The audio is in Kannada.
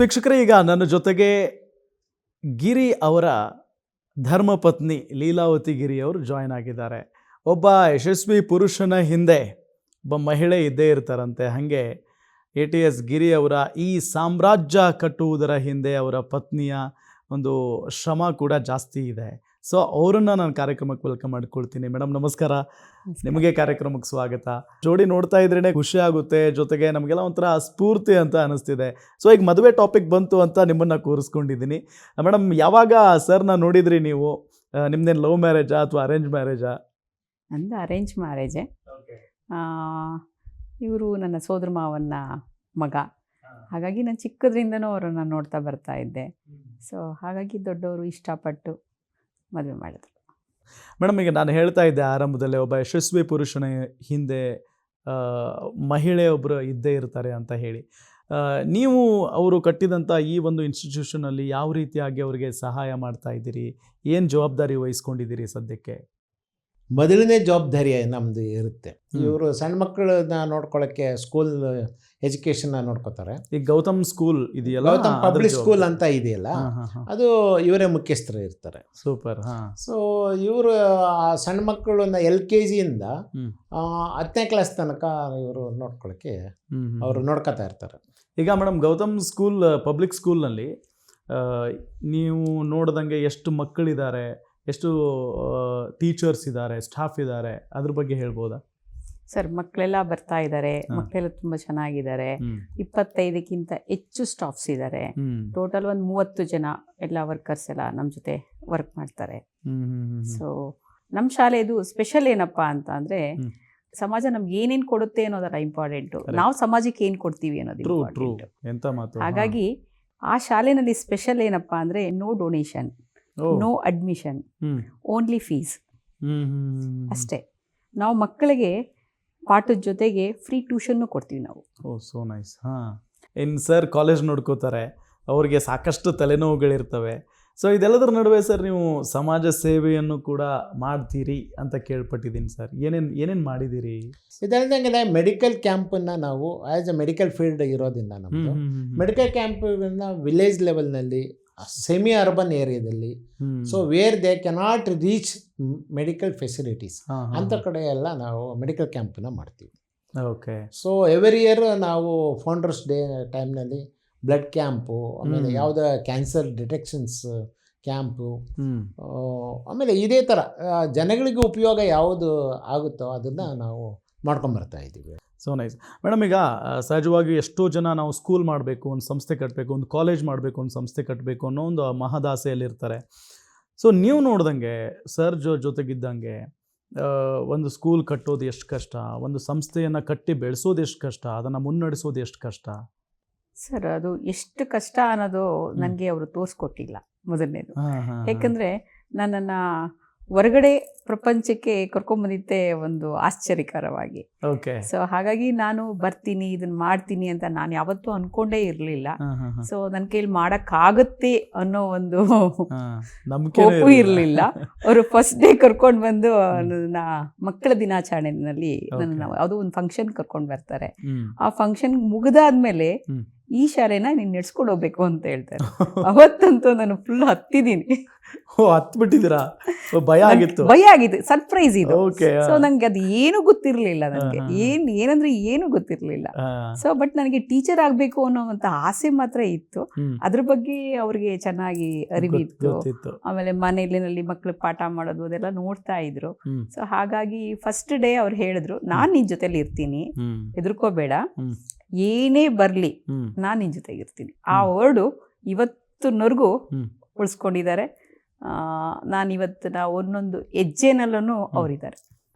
ವೀಕ್ಷಕರೇ, ಈಗ ನನ್ನ ಜೊತೆಗೆ ಗಿರಿ ಅವರ ಧರ್ಮಪತ್ನಿ ಲೀಲಾವತಿ ಗಿರಿ ಅವರು ಜಾಯ್ನ್ ಆಗಿದ್ದಾರೆ. ಒಬ್ಬ ಯಶಸ್ವಿ ಪುರುಷನ ಹಿಂದೆ ಒಬ್ಬ ಮಹಿಳೆ ಇದ್ದೇ ಇರ್ತಾರಂತೆ. ಹಾಗೆ ATS ಗಿರಿ ಅವರ ಈ ಸಾಮ್ರಾಜ್ಯ ಕಟ್ಟುವುದರ ಹಿಂದೆ ಅವರ ಪತ್ನಿಯ ಒಂದು ಶ್ರಮ ಕೂಡ ಜಾಸ್ತಿ ಇದೆ. ಸೊ ಅವರನ್ನು ನಾನು ಕಾರ್ಯಕ್ರಮಕ್ಕೆ ವೆಲ್ಕಮ್ ಮಾಡ್ಕೊಳ್ತೀನಿ. ಮೇಡಮ್ ನಮಸ್ಕಾರ, ನಿಮಗೆ ಕಾರ್ಯಕ್ರಮಕ್ಕೆ ಸ್ವಾಗತ. ಜೋಡಿ ನೋಡ್ತಾ ಇದ್ರೇ ಖುಷಿ ಆಗುತ್ತೆ, ಜೊತೆಗೆ ನಮಗೆಲ್ಲ ಒಂಥರ ಸ್ಫೂರ್ತಿ ಅಂತ ಅನಿಸ್ತಿದೆ. ಸೊ ಈಗ ಮದುವೆ ಟಾಪಿಕ್ ಬಂತು ಅಂತ ನಿಮ್ಮನ್ನು ಕೂರಿಸ್ಕೊಂಡಿದ್ದೀನಿ. ಮೇಡಮ್, ಯಾವಾಗ ಸರ್ನ ನೋಡಿದ್ರಿ ನೀವು? ನಿಮ್ದೇನು ಲವ್ ಮ್ಯಾರೇಜಾ ಅಥವಾ ಅರೇಂಜ್ ಮ್ಯಾರೇಜಾ? ನಂದು ಅರೇಂಜ್ ಮ್ಯಾರೇಜೇ. ಇವರು ನನ್ನ ಸೋದರ ಮಾವನ ಮಗ, ಹಾಗಾಗಿ ನಾನು ಚಿಕ್ಕದ್ರಿಂದನೂ ಅವರನ್ನು ನೋಡ್ತಾ ಬರ್ತಾ ಇದ್ದೆ. ಸೊ ಹಾಗಾಗಿ ದೊಡ್ಡವರು ಇಷ್ಟಪಟ್ಟು ಮದುವೆ ಮಾಡಿದ್ರು. ಮೇಡಮ್, ಈಗ ನಾನು ಹೇಳ್ತಾ ಇದ್ದೆ ಆರಂಭದಲ್ಲೇ, ಒಬ್ಬ ಯಶಸ್ವಿ ಪುರುಷನ ಹಿಂದೆ ಮಹಿಳೆಯೊಬ್ಬರು ಇದ್ದೇ ಇರ್ತಾರೆ ಅಂತ ಹೇಳಿ. ನೀವು ಅವರು ಕಟ್ಟಿದಂಥ ಈ ಒಂದು ಇನ್ಸ್ಟಿಟ್ಯೂಷನಲ್ಲಿ ಯಾವ ರೀತಿಯಾಗಿ ಅವರಿಗೆ ಸಹಾಯ ಮಾಡ್ತಾ ಇದ್ದೀರಿ? ಏನು ಜವಾಬ್ದಾರಿ ವಹಿಸ್ಕೊಂಡಿದ್ದೀರಿ ಸದ್ಯಕ್ಕೆ? ಮೊದಲನೇ ಜವಾಬ್ದಾರಿ ನಮ್ಮದು ಇರುತ್ತೆ. ಇವರು ಸಣ್ಣ ಮಕ್ಕಳನ್ನ ನೋಡ್ಕೊಳ್ಳೋಕ್ಕೆ ಸ್ಕೂಲ್ ಎಜುಕೇಷನ್ನ ನೋಡ್ಕೋತಾರೆ. ಈಗ ಗೌತಮ್ ಸ್ಕೂಲ್ ಇದೆಯಲ್ಲ, ಗೌತಮ್ ಪಬ್ಲಿಕ್ ಸ್ಕೂಲ್ ಅಂತ ಇದೆಯಲ್ಲ, ಅದು ಇವರೇ ಮುಖ್ಯಸ್ಥರು ಇರ್ತಾರೆ. ಸೂಪರ್. ಸೊ ಇವರು ಸಣ್ಣ ಮಕ್ಕಳನ್ನ LKG ಇಂದ 10ನೇ ಕ್ಲಾಸ್ ತನಕ ಇವರು ನೋಡ್ಕೊಳ್ಳೋಕ್ಕೆ ಅವರು ನೋಡ್ಕೋತಾ ಇರ್ತಾರೆ. ಈಗ ಮೇಡಮ್, ಗೌತಮ್ ಸ್ಕೂಲ್ ಪಬ್ಲಿಕ್ ಸ್ಕೂಲ್ನಲ್ಲಿ ನೀವು ನೋಡ್ದಂಗೆ ಎಷ್ಟು ಮಕ್ಕಳಿದ್ದಾರೆ, ಎಷ್ಟು ಟೀಚರ್ಸ್ ಇದ್ದಾರೆ, ಸ್ಟಾಫ್ ಇದ್ದಾರೆ, ಅದ್ರ ಬಗ್ಗೆ ಹೇಳ್ಬೋದಾ? ಸರ್, ಮಕ್ಕಳೆಲ್ಲ ಬರ್ತಾ ಇದ್ದಾರೆ, ಮಕ್ಕಳೆಲ್ಲ ತುಂಬ ಚೆನ್ನಾಗಿದ್ದಾರೆ. 25ಕ್ಕಿಂತ ಹೆಚ್ಚು ಸ್ಟಾಫ್ಸ್ ಇದ್ದಾರೆ. ಟೋಟಲ್ ಒಂದು 30 ಜನ ಎಲ್ಲ ವರ್ಕರ್ಸ್ ಎಲ್ಲ ನಮ್ಮ ಜೊತೆ ವರ್ಕ್ ಮಾಡ್ತಾರೆ. ಸೊ ನಮ್ಮ ಶಾಲೆದು ಸ್ಪೆಷಲ್ ಏನಪ್ಪ ಅಂತ ಅಂದರೆ, ಸಮಾಜ ನಮ್ಗೆ ಏನೇನು ಕೊಡುತ್ತೆ ಅನ್ನೋದಲ್ಲ ಇಂಪಾರ್ಟೆಂಟು, ನಾವು ಸಮಾಜಕ್ಕೆ ಏನು ಕೊಡ್ತೀವಿ ಅನ್ನೋದು ಇಂಪಾರ್ಟೆಂಟು. ಹಾಗಾಗಿ ಆ ಶಾಲೆಯಲ್ಲಿ ಸ್ಪೆಷಲ್ ಏನಪ್ಪ ಅಂದರೆ, no donation, no admission, only fees ಅಷ್ಟೇ. ನಾವು ಮಕ್ಕಳಿಗೆ ಪಾಠದ ಜೊತೆಗೆ ಫ್ರೀ ಟ್ಯೂಷನ್ನು ಕೊಡ್ತೀವಿ ನಾವು. So nice. ಇನ್ನು ಸರ್ ಕಾಲೇಜ್ ನೋಡ್ಕೋತಾರೆ, ಅವ್ರಿಗೆ ಸಾಕಷ್ಟು ತಲೆನೋವುಗಳಿರ್ತವೆ. ಸೊ ಇದೆಲ್ಲದರ ನಡುವೆ ಸರ್ ನೀವು ಸಮಾಜ ಸೇವೆಯನ್ನು ಕೂಡ ಮಾಡ್ತೀರಿ ಅಂತ ಕೇಳ್ಪಟ್ಟಿದ್ದೀನಿ ಸರ್. ಏನೇನು ಮಾಡಿದ್ದೀರಿ? ಇದಲ್ಲದಂಗೆ ಮೆಡಿಕಲ್ ಕ್ಯಾಂಪನ್ನು ನಾವು ಆ್ಯಸ್ ಎ ಮೆಡಿಕಲ್ ಫೀಲ್ಡ್ ಇರೋದ್ರಿಂದ ನಮ್ಮದು ಮೆಡಿಕಲ್ ಕ್ಯಾಂಪನ್ನು ವಿಲೇಜ್ ಲೆವೆಲ್ನಲ್ಲಿ, ಸೆಮಿ ಅರ್ಬನ್ ಏರಿಯಾದಲ್ಲಿ, so where they cannot reach medical facilities ಅಂಥ ಕಡೆ ಎಲ್ಲ ನಾವು ಮೆಡಿಕಲ್ ಕ್ಯಾಂಪನ್ನ ಮಾಡ್ತೀವಿ. ಓಕೆ. ಸೊ ಎವ್ರಿ ಇಯರ್ ನಾವು ಫೌಂಡರ್ಸ್ ಡೇ ಟೈಮ್ನಲ್ಲಿ ಬ್ಲಡ್ ಕ್ಯಾಂಪು, ಆಮೇಲೆ ಯಾವುದೋ ಕ್ಯಾನ್ಸರ್ ಡಿಟೆಕ್ಷನ್ಸ್ ಕ್ಯಾಂಪು, ಆಮೇಲೆ ಇದೇ ಥರ ಜನಗಳಿಗೆ ಉಪಯೋಗ ಯಾವುದು ಆಗುತ್ತೋ ಅದನ್ನು ನಾವು ಮಾಡ್ಕೊಂಬರ್ತಾ ಇದ್ದೀವಿ. So nice. ಮೇಡಮ್, ಈಗ ಸಹಜವಾಗಿ ಎಷ್ಟೋ ಜನ ನಾವು ಸ್ಕೂಲ್ ಮಾಡಬೇಕು, ಒಂದು ಸಂಸ್ಥೆ ಕಟ್ಟಬೇಕು, ಒಂದು ಕಾಲೇಜ್ ಮಾಡಬೇಕು, ಒಂದು ಸಂಸ್ಥೆ ಕಟ್ಟಬೇಕು ಅನ್ನೋ ಒಂದು ಮಹದಾಸೆಯಲ್ಲಿರ್ತಾರೆ. ಸೊ ನೀವು ನೋಡ್ದಂಗೆ ಸರ್ ಜೊತೆಗಿದ್ದಂಗೆ ಒಂದು ಸ್ಕೂಲ್ ಕಟ್ಟೋದು ಎಷ್ಟು ಕಷ್ಟ, ಒಂದು ಸಂಸ್ಥೆಯನ್ನು ಕಟ್ಟಿ ಬೆಳೆಸೋದು ಎಷ್ಟು ಕಷ್ಟ, ಅದನ್ನು ಮುನ್ನಡೆಸೋದು ಎಷ್ಟು ಕಷ್ಟ? ಸರ್, ಅದು ಎಷ್ಟು ಕಷ್ಟ ಅನ್ನೋದು ನನಗೆ ಅವರು ತೋರಿಸ್ಕೊಟ್ಟಿಲ್ಲ ಮೊದಲನೇದು. ಯಾಕಂದರೆ ನನ್ನನ್ನು ಹೊರಗಡೆ ಪ್ರಪಂಚಕ್ಕೆ ಕರ್ಕೊಂಬಂದಿದ್ದೆ ಒಂದು ಆಶ್ಚರ್ಯಕರವಾಗಿ. ಓಕೆ. ಸೊ ಹಾಗಾಗಿ ನಾನು ಬರ್ತೀನಿ, ಇದನ್ನು ಮಾಡ್ತೀನಿ ಅಂತ ನಾನು ಯಾವತ್ತೂ ಅಂದ್ಕೊಂಡೇ ಇರಲಿಲ್ಲ. ಸೊ ನನ್ನ ಕೈಲಿ ಮಾಡೋಕ್ಕಾಗುತ್ತೆ ಅನ್ನೋ ಒಂದು ಹೋಪು ಇರಲಿಲ್ಲ. ಅವರು ಫಸ್ಟ್ ಡೇ ಕರ್ಕೊಂಡು ಬಂದು ನನ್ನ ಮಕ್ಕಳ ದಿನಾಚರಣೆಯಲ್ಲಿ ನನ್ನ ಅದು ಒಂದು ಫಂಕ್ಷನ್ ಕರ್ಕೊಂಡು ಬರ್ತಾರೆ. ಆ ಫಂಕ್ಷನ್ ಮುಗಿದಾದ್ಮೇಲೆ ಈ ಶಾಲೆನ ನೀನು ನಡೆಸ್ಕೊಂಡು ಹೋಗ್ಬೇಕು ಅಂತ ಹೇಳ್ತಾರೆ. ಅವತ್ತಂತೂ ನಾನು ಫುಲ್ ಹತ್ತಿದ್ದೀನಿ. ಹತ್ಬಿಟ್ಟಿದ್ದೀರಾ? ಭಯ ಆಗಿತ್ತು? ಭಯ ಆಗಿತ್ತು, ಸರ್ಪ್ರೈಸ್ ಇದು. ಸೊ ನಂಗೆ ಅದು ಏನು ಗೊತ್ತಿರಲಿಲ್ಲ, ನನಗೆ ಏನಂದ್ರೆ ಏನು ಗೊತ್ತಿರಲಿಲ್ಲ. ಸೊ ಬಟ್ ನನಗೆ ಟೀಚರ್ ಆಗಬೇಕು ಅನ್ನೋವಂಥ ಆಸೆ ಮಾತ್ರ ಇತ್ತು. ಅದ್ರ ಬಗ್ಗೆ ಅವ್ರಿಗೆ ಚೆನ್ನಾಗಿ ಅರಿವಿತ್ತು. ಆಮೇಲೆ ಮನೆಯಲ್ಲಿ ಮಕ್ಳಿಗೆ ಪಾಠ ಮಾಡೋದು ಅದೆಲ್ಲ ನೋಡ್ತಾ ಇದ್ರು. ಸೊ ಹಾಗಾಗಿ ಫಸ್ಟ್ ಡೇ ಅವ್ರು ಹೇಳಿದ್ರು, ನಾನು ನಿನ್ ಜೊತೆಲಿ ಇರ್ತೀನಿ, ಹೆದರ್ಕೋಬೇಡ, ಏನೇ ಬರ್ಲಿ ನಾನು ನಿನ್ ಜೊತೆಗಿರ್ತೀನಿ. ಆ ವರ್ಡು ಇವತ್ತಿನವರೆಗೂ ಉಳಿಸ್ಕೊಂಡಿದ್ದಾರೆ. ನಾನಿವತ್ತು ಒಂದೊಂದು ಹೆಜ್ಜೆನಲ್ಲೂ ಅವರಿದ್ದಾರೆ.